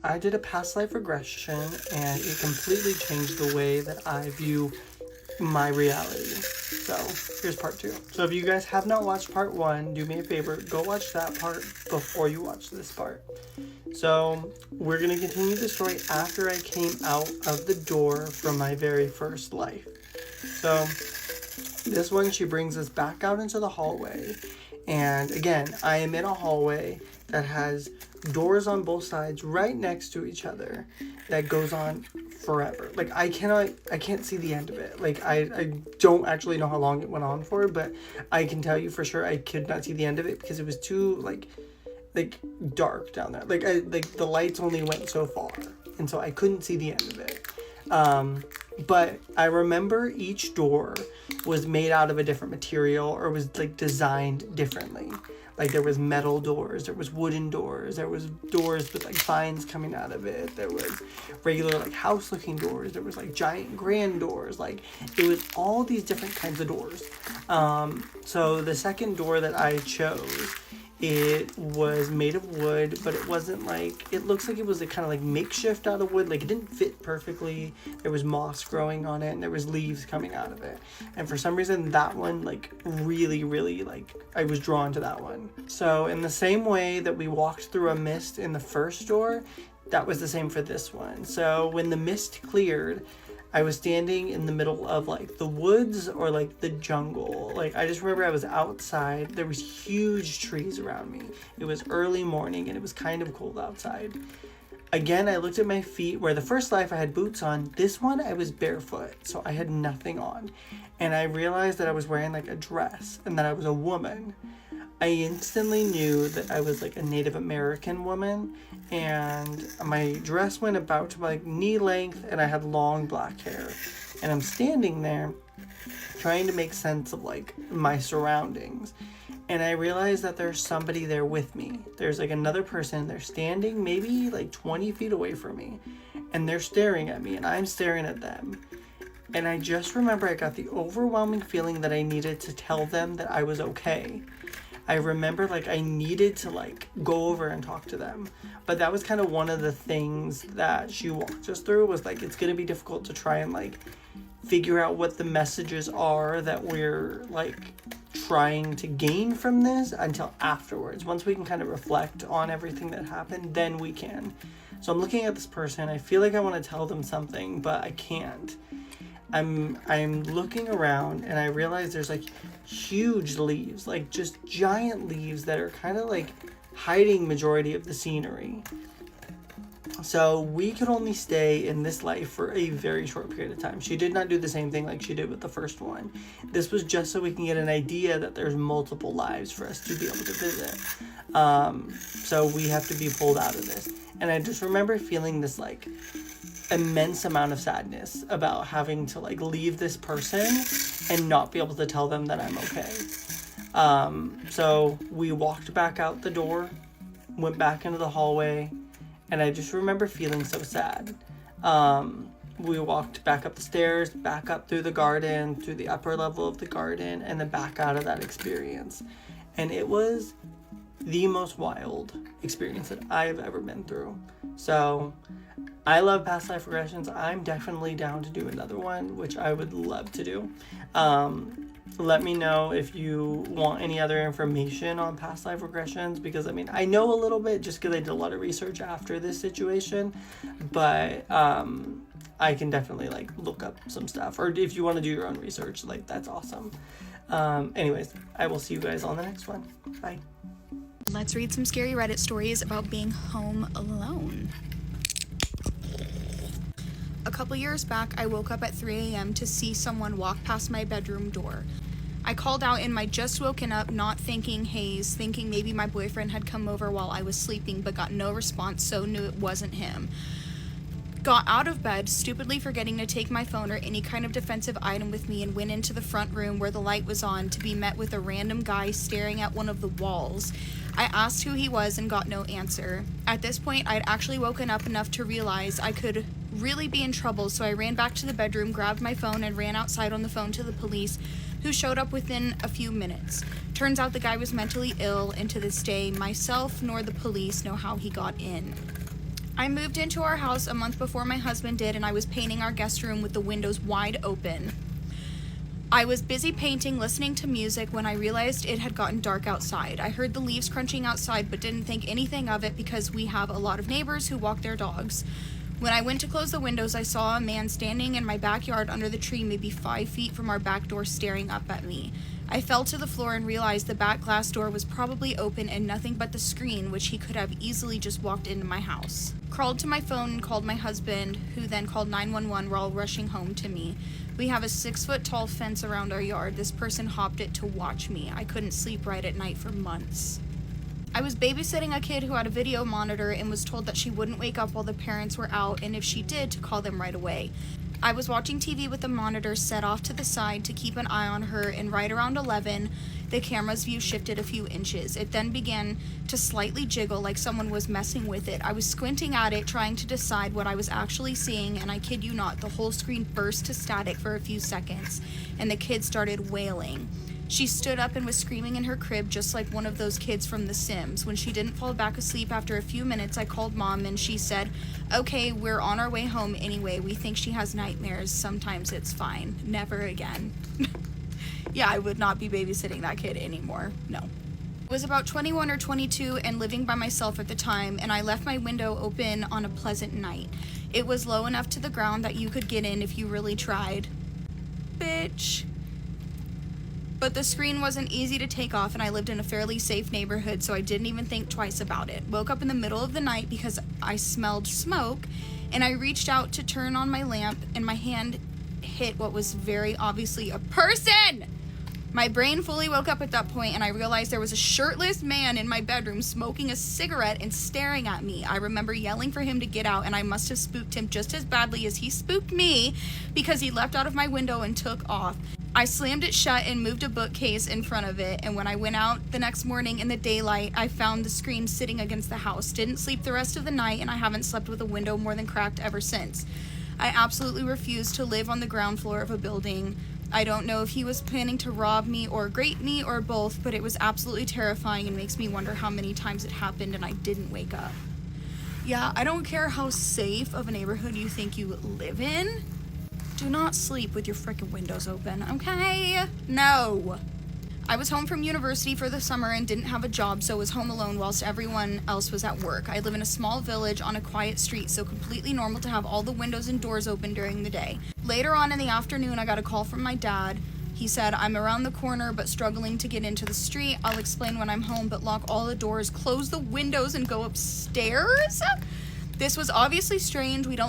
I did a past life regression, and it completely changed the way that I view my reality. So here's part 2. So if you guys have not watched part 1, do me a favor, go watch that part before you watch this part. So we're going to continue the story after I came out of the door from my very first life. So this one, she brings us back out into the hallway. And again, I am in a hallway that has doors on both sides right next to each other that goes on forever. Like I can't see the end of it. Like I don't actually know how long it went on for, but I can tell you for sure I could not see the end of it because it was too like dark down there. Like the lights only went so far, and so I couldn't see the end of it. But I remember each door was made out of a different material or was like designed differently. Like there was metal doors, there was wooden doors, there was doors with like vines coming out of it, there was regular like house looking doors, there was like giant grand doors, like it was all these different kinds of doors. So the second door that I chose, it was made of wood, but it wasn't like, it looks like it was a kind of like makeshift out of wood. Like it didn't fit perfectly. There was moss growing on it and there was leaves coming out of it. And for some reason that one like really, really like I was drawn to that one. So in the same way that we walked through a mist in the first door, that was the same for this one. So when the mist cleared, I was standing in the middle of like the woods or like the jungle. Like I just remember I was outside. There was huge trees around me. It was early morning and it was kind of cold outside. Again, I looked at my feet where the first life I had boots on. This one I was barefoot, so I had nothing on. And I realized that I was wearing like a dress and that I was a woman. I instantly knew that I was like a Native American woman, and my dress went about to like knee length and I had long black hair. And I'm standing there trying to make sense of like my surroundings. And I realized that there's somebody there with me. There's like another person. They're standing maybe like 20 feet away from me, and they're staring at me and I'm staring at them. And I just remember I got the overwhelming feeling that I needed to tell them that I was okay. I remember like I needed to like go over and talk to them. But that was kind of one of the things that she walked us through, was like it's going to be difficult to try and like figure out what the messages are that we're like trying to gain from this until afterwards. Once we can kind of reflect on everything that happened, then we can. So I'm looking at this person. I feel like I want to tell them something, but I can't. I'm looking around and I realize there's like huge leaves, like just giant leaves that are kind of like hiding majority of the scenery. So we could only stay in this life for a very short period of time. She did not do the same thing like she did with the first one. This was just so we can get an idea that there's multiple lives for us to be able to visit. So we have to be pulled out of this. And I just remember feeling this like immense amount of sadness about having to like leave this person and not be able to tell them that I'm okay. So we walked back out the door, went back into the hallway, and I just remember feeling so sad. We walked back up the stairs, back up through the garden, through the upper level of the garden, and then back out of that experience. And it was the most wild experience that I've ever been through. So I love past life regressions. I'm definitely down to do another one, which I would love to do. Let me know if you want any other information on past life regressions, because I mean, I know a little bit just because I did a lot of research after this situation, but I can definitely like look up some stuff, or if you want to do your own research, like that's awesome. Anyways, I will see you guys on the next one. Bye. Let's read some scary Reddit stories about being home alone. A couple years back, I woke up at 3 a.m. to see someone walk past my bedroom door. I called out in my just woken up, not thinking haze, thinking maybe my boyfriend had come over while I was sleeping, but got no response, so knew it wasn't him. Got out of bed, stupidly forgetting to take my phone or any kind of defensive item with me, and went into the front room where the light was on to be met with a random guy staring at one of the walls. I asked who he was and got no answer. At this point, I'd actually woken up enough to realize I could really be in trouble, so I ran back to the bedroom, grabbed my phone, and ran outside on the phone to the police, who showed up within a few minutes. Turns out the guy was mentally ill, and to this day, myself nor the police know how he got in. I moved into our house a month before my husband did, and I was painting our guest room with the windows wide open. I was busy painting, listening to music, when I realized it had gotten dark outside. I heard the leaves crunching outside, but didn't think anything of it because we have a lot of neighbors who walk their dogs. When I went to close the windows, I saw a man standing in my backyard under the tree, maybe 5 feet from our back door, staring up at me. I fell to the floor and realized the back glass door was probably open and nothing but the screen, which he could have easily just walked into my house. Crawled to my phone and called my husband, who then called 911 while rushing home to me. We have a 6-foot-tall fence around our yard. This person hopped it to watch me. I couldn't sleep right at night for months. I was babysitting a kid who had a video monitor and was told that she wouldn't wake up while the parents were out, and if she did, to call them right away. I was watching TV with the monitor set off to the side to keep an eye on her, and right around 11, the camera's view shifted a few inches. It then began to slightly jiggle like someone was messing with it. I was squinting at it, trying to decide what I was actually seeing, and I kid you not, the whole screen burst to static for a few seconds, and the kid started wailing. She stood up and was screaming in her crib just like one of those kids from The Sims. When she didn't fall back asleep after a few minutes, I called Mom and she said, "Okay, we're on our way home anyway. We think she has nightmares. Sometimes it's fine. Never again." Yeah, I would not be babysitting that kid anymore. No. I was about 21 or 22 and living by myself at the time, and I left my window open on a pleasant night. It was low enough to the ground that you could get in if you really tried. Bitch. But the screen wasn't easy to take off, and I lived in a fairly safe neighborhood, so I didn't even think twice about it. Woke up in the middle of the night because I smelled smoke, and I reached out to turn on my lamp, and my hand hit what was very obviously a person! My brain fully woke up at that point, and I realized there was a shirtless man in my bedroom smoking a cigarette and staring at me. I remember yelling for him to get out, and I must have spooked him just as badly as he spooked me because he leapt out of my window and took off. I slammed it shut and moved a bookcase in front of it, and when I went out the next morning in the daylight, I found the screen sitting against the house. Didn't sleep the rest of the night, and I haven't slept with a window more than cracked ever since. I absolutely refuse to live on the ground floor of a building. I don't know if he was planning to rob me or grape me or both, but it was absolutely terrifying and makes me wonder how many times it happened and I didn't wake up. Yeah, I don't care how safe of a neighborhood you think you live in. Do not sleep with your frickin' windows open, okay? No. I was home from university for the summer and didn't have a job, so was home alone whilst everyone else was at work. I live in a small village on a quiet street, so completely normal to have all the windows and doors open during the day. Later on in the afternoon, I got a call from my dad. He said, "I'm around the corner but struggling to get into the street. I'll explain when I'm home, but lock all the doors, close the windows, and go upstairs?" This was obviously strange. We don't